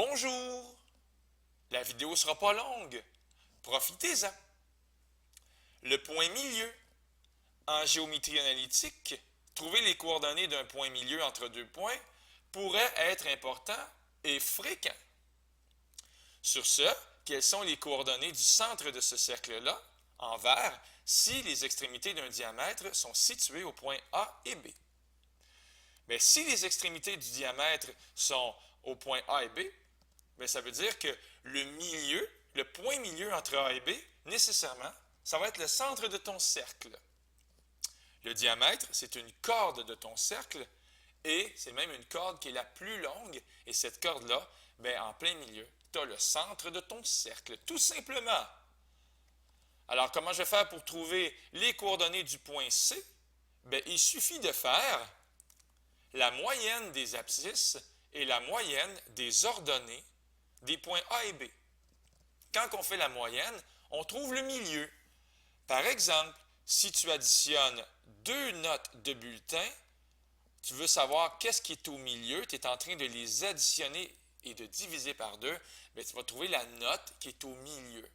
Bonjour! La vidéo sera pas longue. Profitez-en. Le point milieu. En géométrie analytique, trouver les coordonnées d'un point milieu entre deux points pourrait être important et fréquent. Sur ce, quelles sont les coordonnées du centre de ce cercle-là, en vert, si les extrémités d'un diamètre sont situées au point A et B? Bien, si les extrémités du diamètre sont au point A et B, bien, ça veut dire que le milieu, le point milieu entre A et B, nécessairement, ça va être le centre de ton cercle. Le diamètre, c'est une corde de ton cercle et c'est même une corde qui est la plus longue. Et cette corde-là, bien, en plein milieu, tu as le centre de ton cercle, tout simplement. Alors, comment je vais faire pour trouver les coordonnées du point C? Bien, il suffit de faire la moyenne des abscisses et la moyenne des ordonnées des points A et B. Quand on fait la moyenne, on trouve le milieu. Par exemple, si tu additionnes deux notes de bulletin, tu veux savoir qu'est-ce qui est au milieu, tu es en train de les additionner et de diviser par deux, bien, tu vas trouver la note qui est au milieu.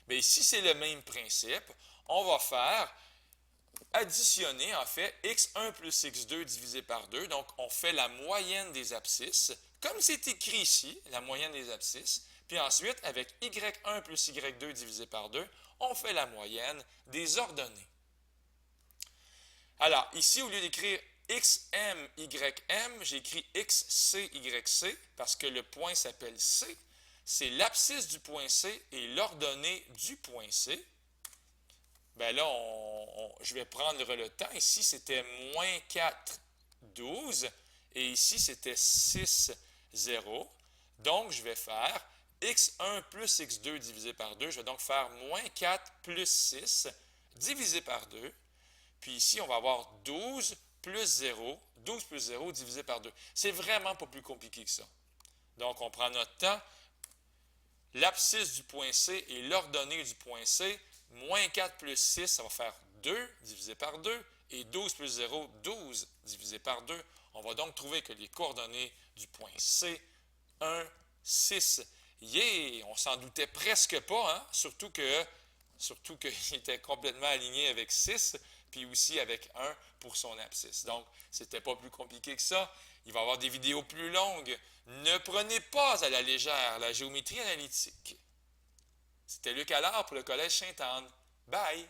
Bien, ici, c'est le même principe. On va faire additionner, en fait, x1 plus x2 divisé par 2. Donc, on fait la moyenne des abscisses, comme c'est écrit ici, la moyenne des abscisses. Puis ensuite, avec y1 plus y2 divisé par 2, on fait la moyenne des ordonnées. Alors, ici, au lieu d'écrire xm, ym, j'ai écrit xc, yc, parce que le point s'appelle C. C'est l'abscisse du point C et l'ordonnée du point C. Bien là, je vais prendre le temps. Ici, c'était moins 4, 12. Et ici, c'était 6, 0. Donc, je vais faire x1 plus x2 divisé par 2. Je vais donc faire moins 4 plus 6 divisé par 2. Puis ici, on va avoir 12 plus 0. 12 plus 0 divisé par 2. C'est vraiment pas plus compliqué que ça. Donc, on prend notre temps. L'abscisse du point C et l'ordonnée du point C, moins 4 plus 6, ça va faire 2 divisé par 2, et 12 plus 0, 12 divisé par 2. On va donc trouver que les coordonnées du point C, 1, 6. Yeah! On s'en doutait presque pas, hein? Surtout qu'il était complètement aligné avec 6, puis aussi avec 1 pour son abscisse. Donc, c'était pas plus compliqué que ça. Il va y avoir des vidéos plus longues. Ne prenez pas à la légère la géométrie analytique. C'était Luc Allard pour le Collège Sainte-Anne. Bye!